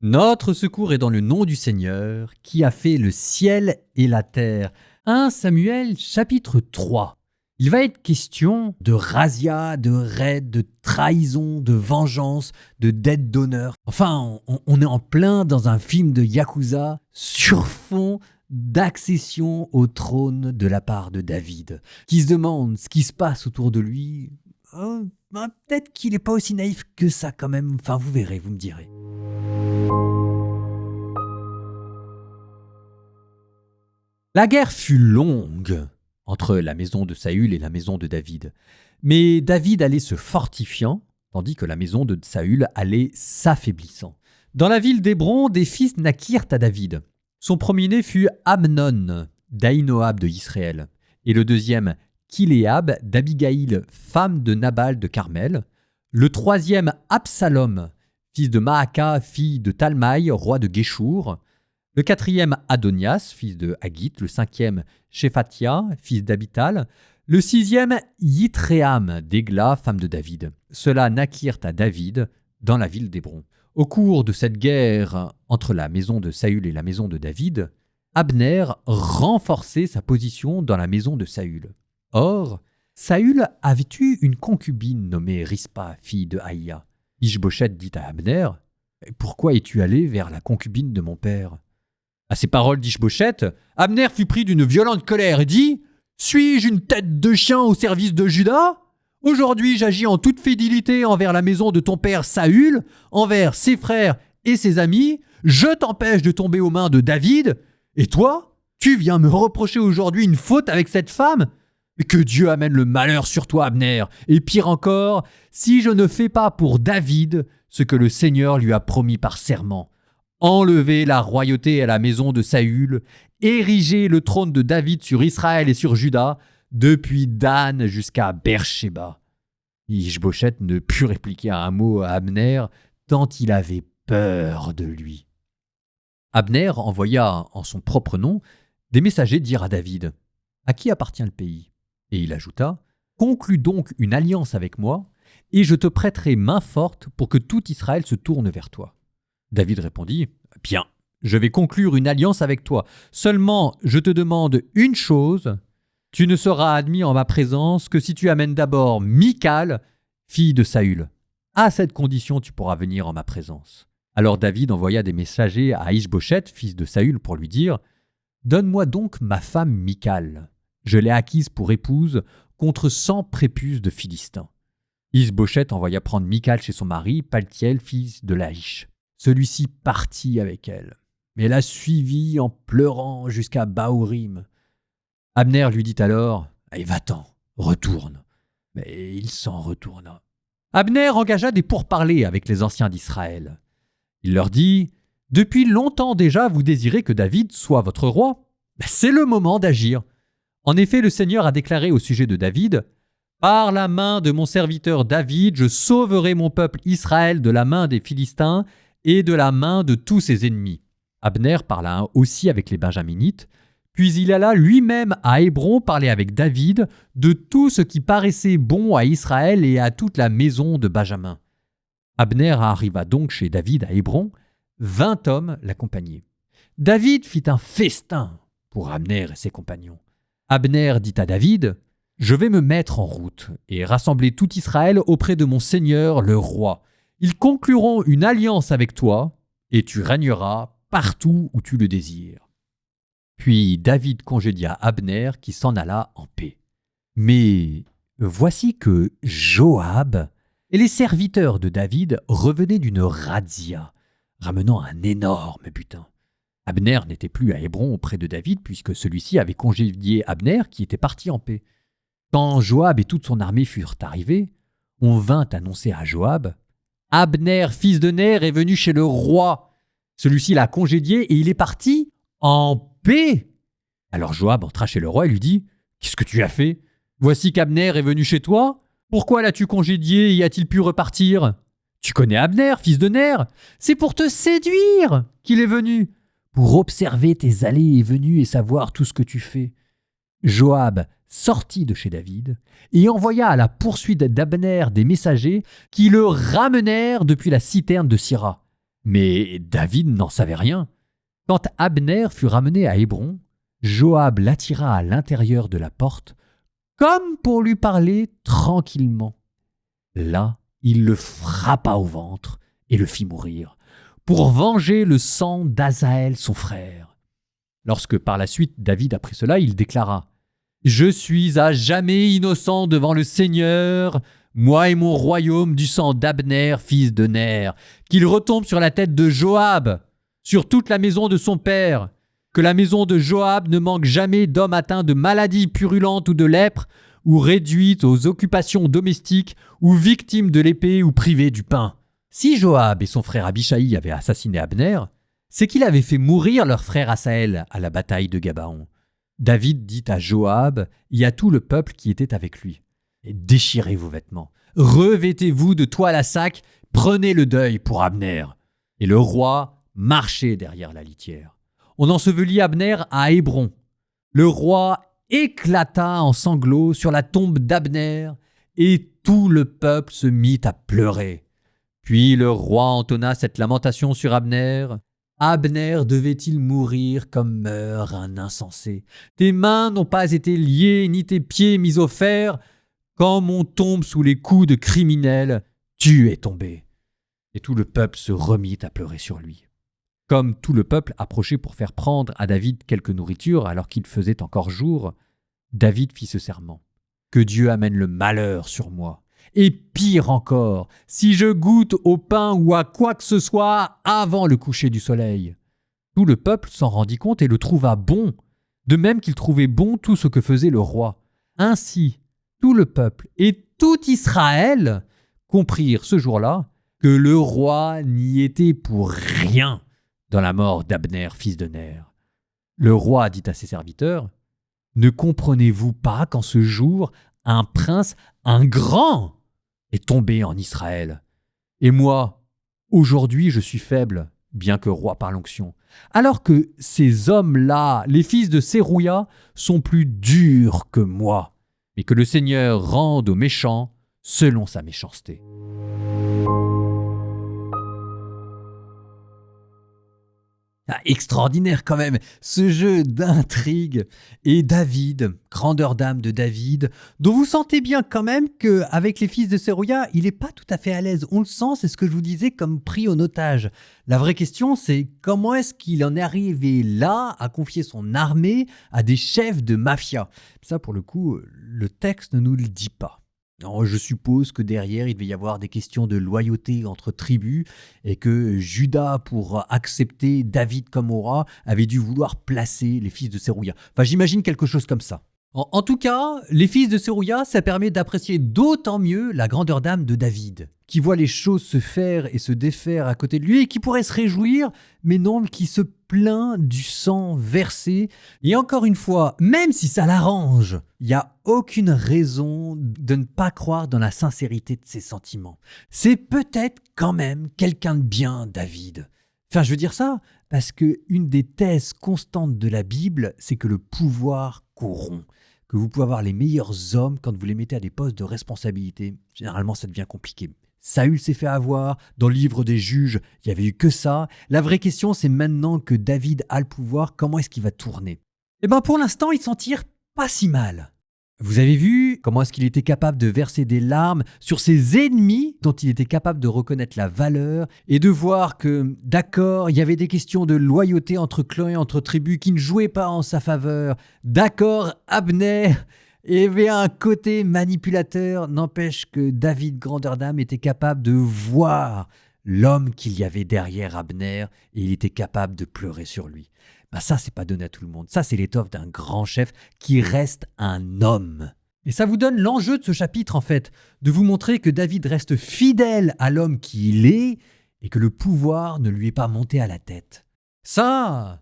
Notre secours est dans le nom du Seigneur, qui a fait le ciel et la terre. 1 Samuel chapitre 3. Il va être question de razzia, de raid, de trahison, de vengeance, de dette d'honneur. Enfin, on est en plein dans un film de Yakuza sur fond d'accession au trône de la part de David, qui se demande ce qui se passe autour de lui. Peut-être qu'il n'est pas aussi naïf que ça quand même. Enfin, vous verrez, vous me direz. La guerre fut longue entre la maison de Saül et la maison de David. Mais David allait se fortifiant, tandis que la maison de Saül allait s'affaiblissant. Dans la ville d'Hébron, des fils naquirent à David. Son premier-né fut Amnon, d'Ahinoam de Israël, et le deuxième, Kiléab, d'Abigaïl, femme de Nabal de Carmel. Le troisième, Absalom, fils de Maaka, fille de Talmaï, roi de Géchour. Le quatrième, Adonias, fils de Haggith. Le cinquième, Shephatia, fils d'Abital. Le sixième, Yitréam, d'Égla, femme de David. Ceux-là naquirent à David dans la ville d'Hébron. Au cours de cette guerre entre la maison de Saül et la maison de David, Abner renforçait sa position dans la maison de Saül. Or, Saül avait eu une concubine nommée Rispa, fille de Aïa. Ish-Boshet dit à Abner « Pourquoi es-tu allé vers la concubine de mon père ?» À ces paroles d'Ish-Boshet, Abner fut pris d'une violente colère et dit « Suis-je une tête de chien au service de Juda ? Aujourd'hui j'agis en toute fidélité envers la maison de ton père Saül, envers ses frères et ses amis. Je t'empêche de tomber aux mains de David. Et toi, tu viens me reprocher aujourd'hui une faute avec cette femme ? Que Dieu amène le malheur sur toi, Abner. Et pire encore, si je ne fais pas pour David ce que le Seigneur lui a promis par serment. Enlever la royauté à la maison de Saül, ériger le trône de David sur Israël et sur Juda, depuis Dan jusqu'à Beersheba. Ish-Boshet ne put répliquer un mot à Abner, tant il avait peur de lui. Abner envoya en son propre nom des messagers dire à David « À qui appartient le pays ?» Et il ajouta « Conclus donc une alliance avec moi, et je te prêterai main forte pour que tout Israël se tourne vers toi. » David répondit « Bien, je vais conclure une alliance avec toi. Seulement, je te demande une chose. Tu ne seras admis en ma présence que si tu amènes d'abord Michal, fille de Saül. À cette condition, tu pourras venir en ma présence. » Alors David envoya des messagers à Ish-Boshet, fils de Saül, pour lui dire « Donne-moi donc ma femme Michal. Je l'ai acquise pour épouse contre 100 prépuces de Philistins. » Ish-Boshet envoya prendre Michal chez son mari, Paltiel, fils de Laïch. Celui-ci partit avec elle, mais la suivit en pleurant jusqu'à Bahurim. Abner lui dit alors « Va-t'en, retourne. » Mais il s'en retourna. Abner engagea des pourparlers avec les anciens d'Israël. Il leur dit « Depuis longtemps déjà, vous désirez que David soit votre roi. C'est le moment d'agir. En effet, le Seigneur a déclaré au sujet de David « Par la main de mon serviteur David, je sauverai mon peuple Israël de la main des Philistins et de la main de tous ses ennemis. » Abner parla aussi avec les Benjaminites, puis il alla lui-même à Hébron parler avec David de tout ce qui paraissait bon à Israël et à toute la maison de Benjamin. Abner arriva donc chez David à Hébron, 20 hommes l'accompagnaient. David fit un festin pour Abner et ses compagnons. Abner dit à David « Je vais me mettre en route et rassembler tout Israël auprès de mon Seigneur le roi. Ils concluront une alliance avec toi et tu régneras partout où tu le désires. » Puis David congédia Abner qui s'en alla en paix. Mais voici que Joab et les serviteurs de David revenaient d'une razzia, ramenant un énorme butin. Abner n'était plus à Hébron auprès de David puisque celui-ci avait congédié Abner qui était parti en paix. Quand Joab et toute son armée furent arrivés, on vint annoncer à Joab « Abner, fils de Ner, est venu chez le roi. Celui-ci l'a congédié et il est parti en paix. » Alors Joab entra chez le roi et lui dit « Qu'est-ce que tu as fait ? Voici qu'Abner est venu chez toi. Pourquoi l'as-tu congédié et y a-t-il pu repartir ? Tu connais Abner, fils de Ner. C'est pour te séduire qu'il est venu, pour observer tes allées et venues et savoir tout ce que tu fais. » Joab sortit de chez David et envoya à la poursuite d'Abner des messagers qui le ramenèrent depuis la citerne de Sira. Mais David n'en savait rien. Quand Abner fut ramené à Hébron, Joab l'attira à l'intérieur de la porte, comme pour lui parler tranquillement. Là, il le frappa au ventre et le fit mourir, pour venger le sang d'Asaël son frère. Lorsque par la suite David apprit cela, il déclara « Je suis à jamais innocent devant le Seigneur, moi et mon royaume du sang d'Abner, fils de Ner, qu'il retombe sur la tête de Joab, sur toute la maison de son père, que la maison de Joab ne manque jamais d'hommes atteints de maladies purulentes ou de lèpre, ou réduites aux occupations domestiques, ou victimes de l'épée ou privées du pain. » Si Joab et son frère Abishai avaient assassiné Abner, c'est qu'il avait fait mourir leur frère Asaël à la bataille de Gabaon. David dit à Joab et à tout le peuple qui était avec lui « Déchirez vos vêtements, revêtez-vous de toile à sac, prenez le deuil pour Abner. » Et le roi marchait derrière la litière. On ensevelit Abner à Hébron. Le roi éclata en sanglots sur la tombe d'Abner et tout le peuple se mit à pleurer. Puis le roi entonna cette lamentation sur Abner. « Abner devait-il mourir comme meurt un insensé? Tes mains n'ont pas été liées ni tes pieds mis au fer. Comme on tombe sous les coups de criminels, tu es tombé. » Et tout le peuple se remit à pleurer sur lui. Comme tout le peuple approchait pour faire prendre à David quelque nourriture alors qu'il faisait encore jour, David fit ce serment. « Que Dieu amène le malheur sur moi. Et pire encore, si je goûte au pain ou à quoi que ce soit avant le coucher du soleil. » Tout le peuple s'en rendit compte et le trouva bon, de même qu'il trouvait bon tout ce que faisait le roi. Ainsi, tout le peuple et tout Israël comprirent ce jour-là que le roi n'y était pour rien dans la mort d'Abner, fils de Ner. Le roi dit à ses serviteurs, « Ne comprenez-vous pas qu'en ce jour, un prince, un grand, est tombé en Israël? Et moi, aujourd'hui, je suis faible, bien que roi par l'onction. Alors que ces hommes-là, les fils de Sérouya, sont plus durs que moi, mais que le Seigneur rende aux méchants selon sa méchanceté. » Ah, extraordinaire quand même, ce jeu d'intrigue. Et David, grandeur d'âme de David, dont vous sentez bien quand même qu'avec les fils de Sérouya, il n'est pas tout à fait à l'aise. On le sent, c'est ce que je vous disais, comme pris en otage. La vraie question, c'est comment est-ce qu'il en est arrivé là à confier son armée à des chefs de mafia? Ça, pour le coup, le texte ne nous le dit pas. Non, je suppose que derrière, il devait y avoir des questions de loyauté entre tribus et que Juda, pour accepter David comme roi, avait dû vouloir placer les fils de Sérouya. Enfin, j'imagine quelque chose comme ça. En tout cas, les fils de Sérouya, ça permet d'apprécier d'autant mieux la grandeur d'âme de David, qui voit les choses se faire et se défaire à côté de lui et qui pourrait se réjouir, mais non, qui se plaint du sang versé. Et encore une fois, même si ça l'arrange, il n'y a aucune raison de ne pas croire dans la sincérité de ses sentiments. C'est peut-être quand même quelqu'un de bien, David. Enfin, je veux dire ça parce qu'une des thèses constantes de la Bible, c'est que le pouvoir corrompt. Que vous pouvez avoir les meilleurs hommes quand vous les mettez à des postes de responsabilité. Généralement, ça devient compliqué. Saül s'est fait avoir, dans le livre des juges, il n'y avait eu que ça. La vraie question, c'est maintenant que David a le pouvoir, comment est-ce qu'il va tourner? Eh bien, pour l'instant, il s'en tire pas si mal. Vous avez vu comment est-ce qu'il était capable de verser des larmes sur ses ennemis dont il était capable de reconnaître la valeur et de voir que, d'accord, il y avait des questions de loyauté entre clans et entre tribus qui ne jouaient pas en sa faveur. D'accord, Abner avait un côté manipulateur, n'empêche que David, grandeur d'âme, était capable de voir l'homme qu'il y avait derrière Abner et il était capable de pleurer sur lui. Ben ça, c'est pas donné à tout le monde. Ça, c'est l'étoffe d'un grand chef qui reste un homme. Et ça vous donne l'enjeu de ce chapitre, en fait, de vous montrer que David reste fidèle à l'homme qu'il est et que le pouvoir ne lui est pas monté à la tête. Ça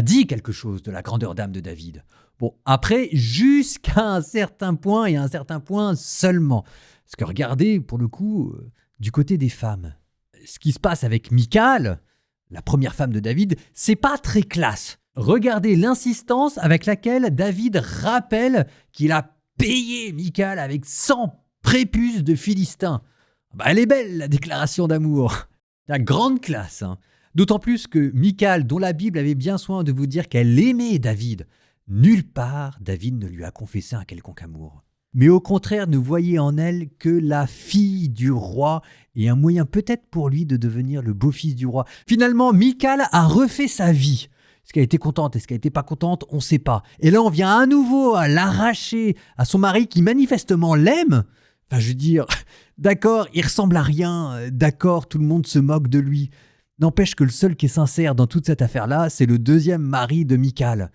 dit quelque chose de la grandeur d'âme de David. Bon, après, jusqu'à un certain point et à un certain point seulement. Parce que regardez, pour le coup, du côté des femmes, ce qui se passe avec Michal, la première femme de David, c'est pas très classe. Regardez l'insistance avec laquelle David rappelle qu'il a payé Michal avec 100 prépuces de Philistins. Bah, elle est belle, la déclaration d'amour. La grande classe, hein. D'autant plus que Michal, dont la Bible avait bien soin de vous dire qu'elle aimait David, nulle part David ne lui a confessé un quelconque amour. Mais au contraire ne voyait en elle que la fille du roi et un moyen peut-être pour lui de devenir le beau-fils du roi. Finalement, Michal a refait sa vie. Est-ce qu'elle était contente, est-ce qu'elle n'était pas contente, on ne sait pas. Et là, on vient à nouveau à l'arracher à son mari qui manifestement l'aime. Enfin, je veux dire, d'accord, il ressemble à rien, d'accord, tout le monde se moque de lui. N'empêche que le seul qui est sincère dans toute cette affaire-là, c'est le deuxième mari de Michal.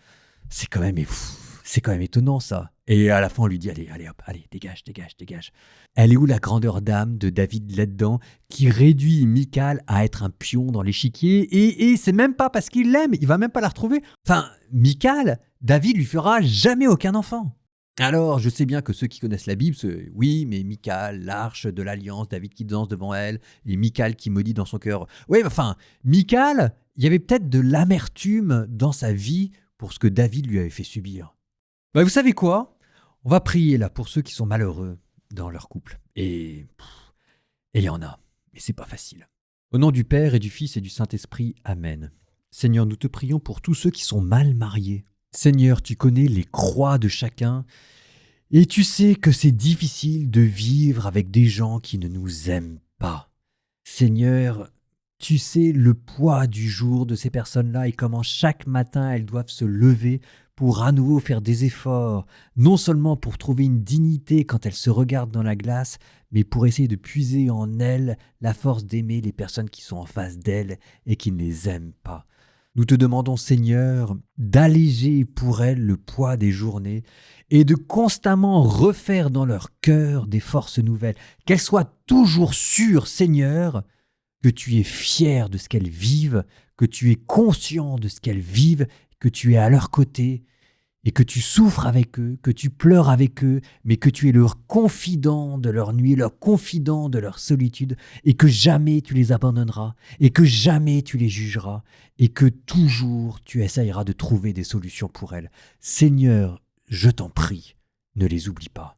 C'est quand même étonnant ça. Et à la fin, on lui dit, allez hop, allez, dégage, dégage, dégage. Elle est où la grandeur d'âme de David là-dedans, qui réduit Michal à être un pion dans l'échiquier, et c'est même pas parce qu'il l'aime, il va même pas la retrouver. Enfin, Michal, David lui fera jamais aucun enfant. Alors, je sais bien que ceux qui connaissent la Bible, oui, mais Michal, l'arche de l'alliance, David qui danse devant elle, et Michal qui maudit dans son cœur. Oui, enfin, Michal, il y avait peut-être de l'amertume dans sa vie pour ce que David lui avait fait subir. Vous savez quoi? On va prier là pour ceux qui sont malheureux dans leur couple. Et il y en a, mais c'est pas facile. Au nom du Père et du Fils et du Saint-Esprit, Amen. Seigneur, nous te prions pour tous ceux qui sont mal mariés. Seigneur, tu connais les croix de chacun et tu sais que c'est difficile de vivre avec des gens qui ne nous aiment pas. Seigneur, tu sais le poids du jour de ces personnes-là et comment chaque matin elles doivent se lever pour à nouveau faire des efforts, non seulement pour trouver une dignité quand elles se regardent dans la glace, mais pour essayer de puiser en elles la force d'aimer les personnes qui sont en face d'elles et qui ne les aiment pas. Nous te demandons, Seigneur, d'alléger pour elles le poids des journées et de constamment refaire dans leur cœur des forces nouvelles, qu'elles soient toujours sûres, Seigneur, que tu es fier de ce qu'elles vivent, que tu es conscient de ce qu'elles vivent, que tu es à leur côté et que tu souffres avec eux, que tu pleures avec eux, mais que tu es leur confident de leur nuit, leur confident de leur solitude, et que jamais tu les abandonneras, et que jamais tu les jugeras, et que toujours tu essayeras de trouver des solutions pour elles. Seigneur, je t'en prie, ne les oublie pas.